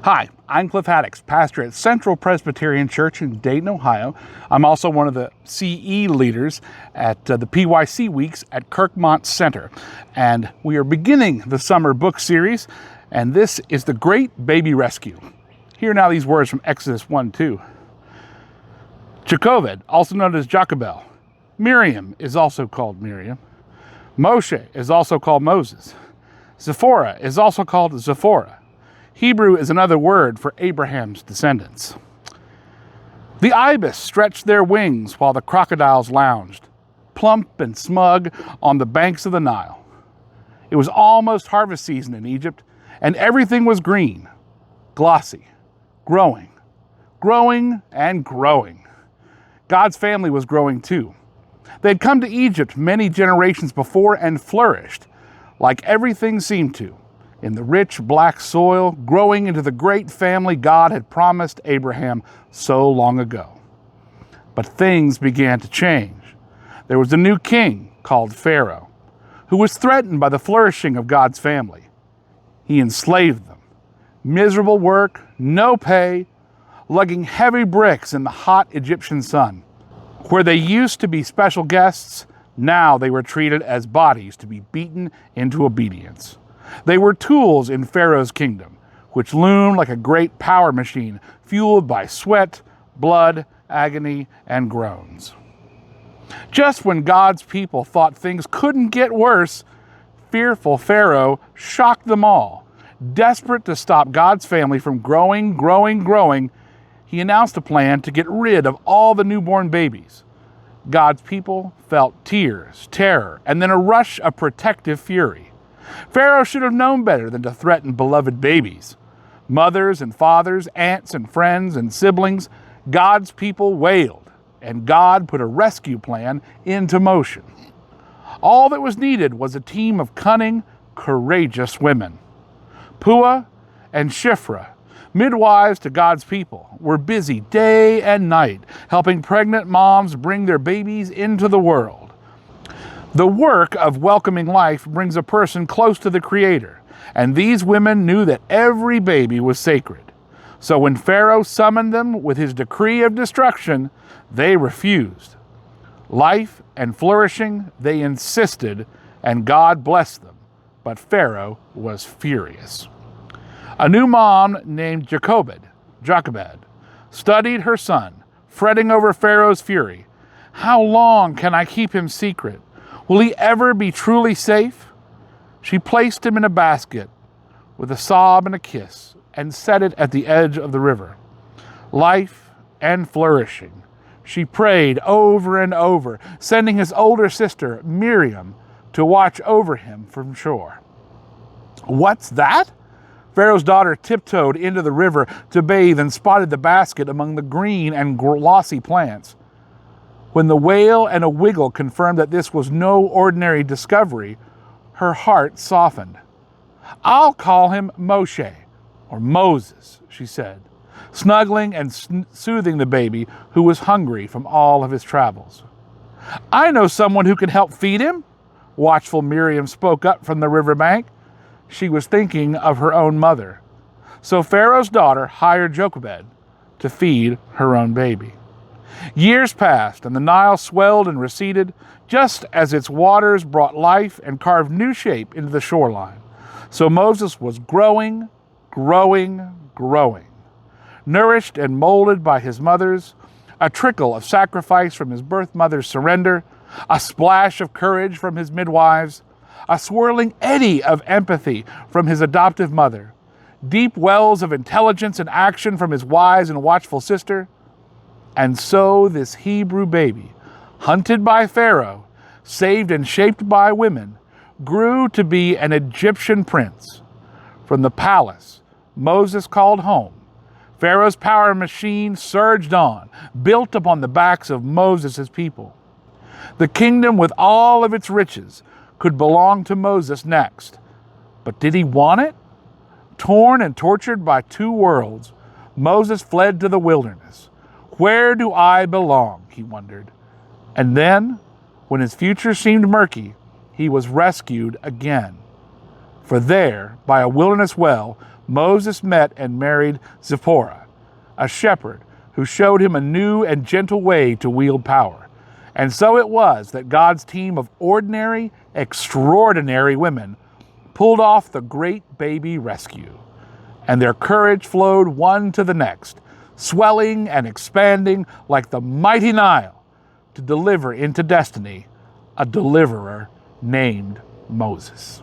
Hi, I'm Cliff Haddox, pastor at Central Presbyterian Church in Dayton, Ohio. I'm also one of the CE leaders at the PYC Weeks at Kirkmont Center. And we are beginning the summer book series, and this is The Great Baby Rescue. Hear now these words from Exodus 1:2. Jochebed, also known as Jochebed. Miriam is also called Miriam. Moshe is also called Moses. Zipporah is also called Zipporah. Hebrew is another word for Abraham's descendants. The ibis stretched their wings while the crocodiles lounged, plump and smug on the banks of the Nile. It was almost harvest season in Egypt, and everything was green, glossy, growing and growing. God's family was growing too. They'd come to Egypt many generations before and flourished, like everything seemed to, in the rich black soil, growing into the great family God had promised Abraham so long ago. But things began to change. There was a new king called Pharaoh, who was threatened by the flourishing of God's family. He enslaved them. Miserable work, no pay, lugging heavy bricks in the hot Egyptian sun. Where they used to be special guests, now they were treated as bodies to be beaten into obedience. They were tools in Pharaoh's kingdom, which loomed like a great power machine fueled by sweat, blood, agony, and groans. Just when God's people thought things couldn't get worse, fearful Pharaoh shocked them all. Desperate to stop God's family from growing, he announced a plan to get rid of all the newborn babies. God's people felt tears, terror, and then a rush of protective fury. Pharaoh should have known better than to threaten beloved babies. Mothers and fathers, aunts and friends and siblings, God's people wailed, and God put a rescue plan into motion. All that was needed was a team of cunning, courageous women. Puah and Shiphrah, midwives to God's people, were busy day and night helping pregnant moms bring their babies into the world. The work of welcoming life brings a person close to the Creator, and these women knew that every baby was sacred. So when Pharaoh summoned them with his decree of destruction, they refused. Life and flourishing, they insisted, and God blessed them. But Pharaoh was furious. A new mom named Jochebed, studied her son, fretting over Pharaoh's fury. How long can I keep him secret? Will he ever be truly safe? She placed him in a basket with a sob and a kiss and set it at the edge of the river. Life and flourishing. She prayed over and over, sending his older sister, Miriam, to watch over him from shore. What's that? Pharaoh's daughter tiptoed into the river to bathe and spotted the basket among the green and glossy plants. When the wail and a wiggle confirmed that this was no ordinary discovery, her heart softened. I'll call him Moshe, or Moses, she said, snuggling and soothing the baby who was hungry from all of his travels. I know someone who can help feed him, watchful Miriam spoke up from the riverbank. She was thinking of her own mother. So Pharaoh's daughter hired Jochebed to feed her own baby. Years passed, and the Nile swelled and receded, just as its waters brought life and carved new shape into the shoreline. So Moses was growing, nourished and molded by his mothers, a trickle of sacrifice from his birth mother's surrender, a splash of courage from his midwives, a swirling eddy of empathy from his adoptive mother, deep wells of intelligence and action from his wise and watchful sister. And so this Hebrew baby, hunted by Pharaoh, saved and shaped by women, grew to be an Egyptian prince. From the palace Moses called home, Pharaoh's power machine surged on, built upon the backs of Moses' people. The kingdom with all of its riches could belong to Moses next. But did he want it? Torn and tortured by two worlds, Moses fled to the wilderness. Where do I belong? He wondered. And then, when his future seemed murky, he was rescued again. For there, by a wilderness well, Moses met and married Zipporah, a shepherd who showed him a new and gentle way to wield power. And so it was that God's team of ordinary, extraordinary women pulled off the great baby rescue. And their courage flowed one to the next, swelling and expanding like the mighty Nile, to deliver into destiny a deliverer named Moses.